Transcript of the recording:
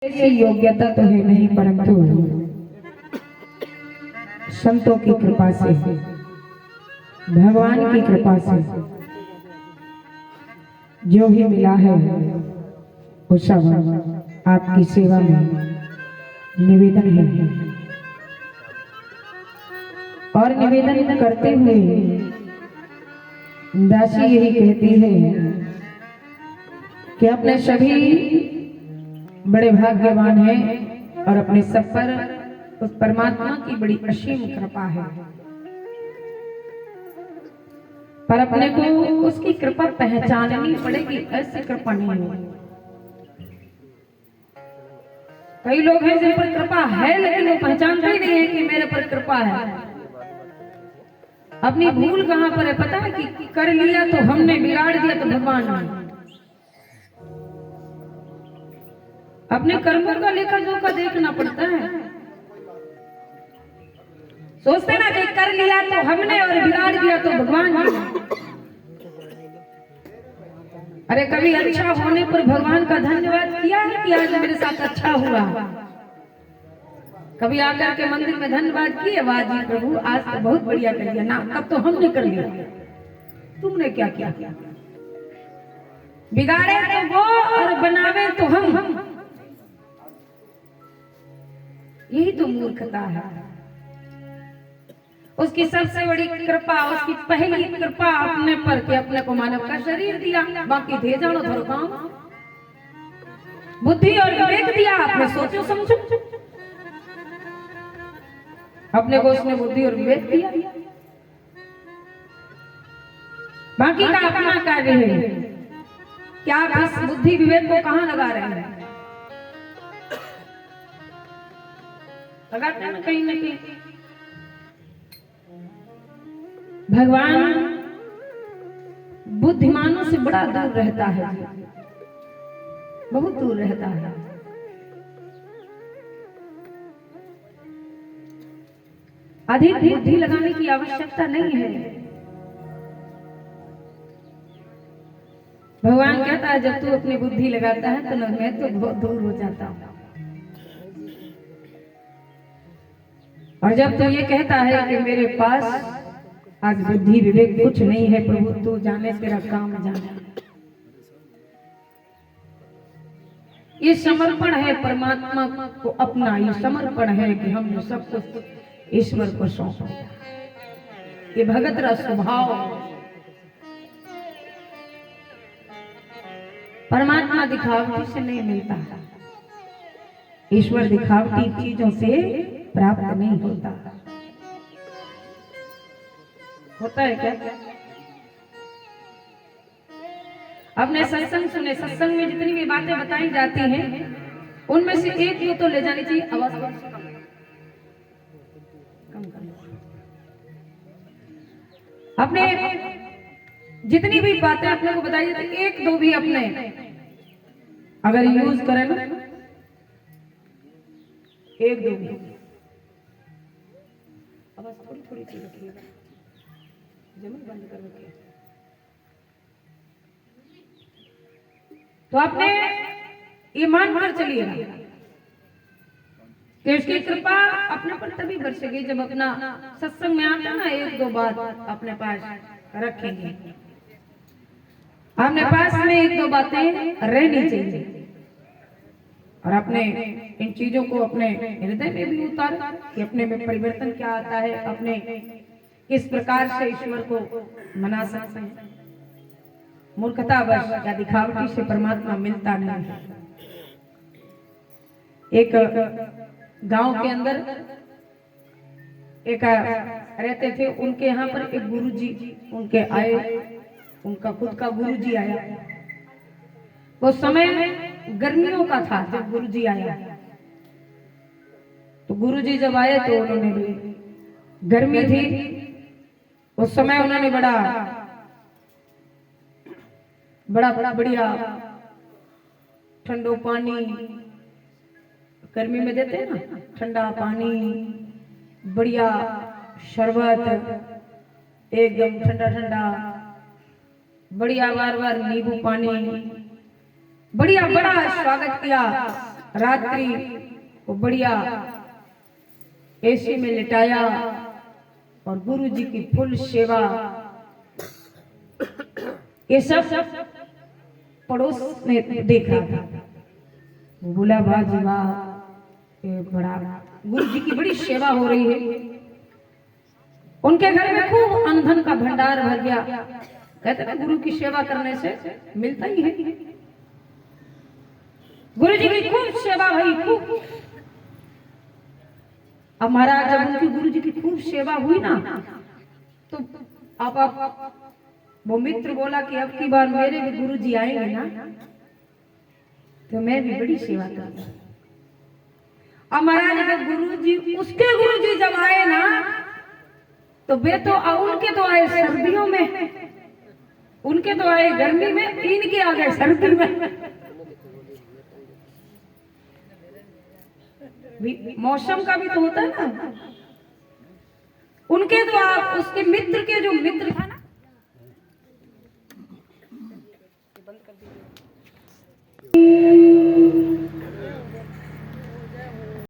ऐसी योग्यता तो है नहीं, परंतु संतों की कृपा से, भगवान की कृपा से जो भी मिला है वो सब आपकी सेवा में निवेदन है। और निवेदन करते हुए दासी यही कहती है कि अपने सभी बड़े भाग्यवान हैं और अपने सब पर उस परमात्मा की बड़ी असीम कृपा है, पर अपने को उसकी कृपा पहचाननी पड़ेगी। ऐसी कृपा नहीं है। कई लोग हैं जिन पर कृपा है लेकिन वो पहचानते ही नहीं है कि मेरे पर कृपा है। अपनी भूल कहां पर है पता है कि कर लिया तो हमने, बिगाड़ दिया तो भगवान ने। अपने कर्मों का लेखा जोखा देखना पड़ता है। सोचते ना कि कर लिया तो हमने और बिगाड़ दिया तो भगवान ने। अरे कभी अच्छा होने पर भगवान का धन्यवाद किया है कि आज मेरे साथ अच्छा हुआ? कभी आकर के मंदिर में धन्यवाद किए, वाह जी प्रभु आज तो बहुत बढ़िया कर दिया ना, तब तो हमने कर लिया, तुमने क्या किया? बिगाड़े तो वो और बनावे तो हम। यही तो मूर्खता है। उसकी सबसे बड़ी कृपा, उसकी पहली कृपा अपने पर कि अपने को मानव का शरीर दिया, बाकी दे जानो धरो काम। बुद्धि और विवेक दिया, आपने सोचो समझो। अपने को उसने बुद्धि और विवेक दिया, बाकी का अपना कार्य है। क्या आप इस बुद्धि विवेक को कहां लगा रहे हैं? लगाते हैं कहीं ना कहीं। भगवान बुद्धिमानों से बड़ा दूर रहता है, बहुत दूर रहता है। अधिक बुद्धि लगाने की आवश्यकता नहीं है। भगवान कहता है जब तू अपनी बुद्धि लगाता है तो मैं तो बहुत दूर हो जाता हूं। और जब तू ये कहता है कि मेरे पास आज बुद्धि विवेक कुछ नहीं है प्रभु, तू जाने तेरा काम जाने। ये समर्पण है परमात्मा को अपना, ये समर्पण है कि हमने सब कुछ ईश्वर को सौंप दिया। ये भगत रा स्वभाव। परमात्मा दिखावटी से नहीं मिलता, ईश्वर दिखावटी चीजों से प्राप्त नहीं होता। होता है क्या? अपने सत्संग सुने, सत्संग में जितनी भी बातें बताई जाती हैं उनमें से एक दो तो ले जानी चाहिए। आवाज कम कर। अपने जितनी भी बातें अपने को बताई जाती, एक दो भी अपने अगर यूज करें ना, एक दो भी आवाज थोड़ी थोड़ी सी रखिएगा, जमीन बंद कर रखिए। तो आपने ईमान पर चलिएगा कि उसकी कृपा अपने पर तभी बरसेगी जब अपना सत्संग में आता ना एक दो बात अपने पास रखेंगे। अपने पास में एक दो बातें रहनी चाहिए और अपने इन चीजों को अपने हृदय में भी उतार कि अपने में परिवर्तन क्या आता है, अपने किस प्रकार से ईश्वर को मना सकते हैं। मूर्खतावश या दिखावटी से परमात्मा मिलता नहीं है। एक गांव के अंदर एक रहते थे, उनके यहाँ पर एक गुरुजी उनके आए, उनका खुद का गुरुजी आया। वो समय गर्मियों का था जब गुरुजी आया। तो गुरुजी जब आए तो उन्होंने भी, गर्मी थी उस समय, उन्होंने बड़ा बढ़िया ठंडो पानी, गर्मी में देते हैं ना ठंडा पानी, बढ़िया शरबत, एकदम ठंडा ठंडा, बढ़िया बार बार नींबू पानी, बढ़िया बड़ा स्वागत किया। रात्रि को बढ़िया एसी में लिटाया और गुरु जी की फुल सेवा। ये सब पड़ोस में देख रहा था। वो बोला वाह जी वाह, ये बड़ा गुरु जी की बड़ी सेवा हो रही है। उनके घर में खूब अन्न का भंडार भर गया। कहते हैं गुरु की सेवा करने से मिलता ही है। गुरु जी की खूब सेवा भाई, खूब। अब महाराज जब उनकी गुरु जी की खूब सेवा हुई ना, तो आप वो मित्र बोला कि अब की बार मेरे भी गुरु जी आएंगे ना, तो मैं भी बड़ी सेवा करूंगा। अब महाराज के गुरु जी, उसके गुरु जी जब आए ना, तो वे तो उनके तो आए सर्दियों में, उनके तो आए गर्मी में, इनके आ गए सर्दी में। मौसम का भी तो होता है ना। उनके तो आप उसके मित्र के जो मित्र था ना,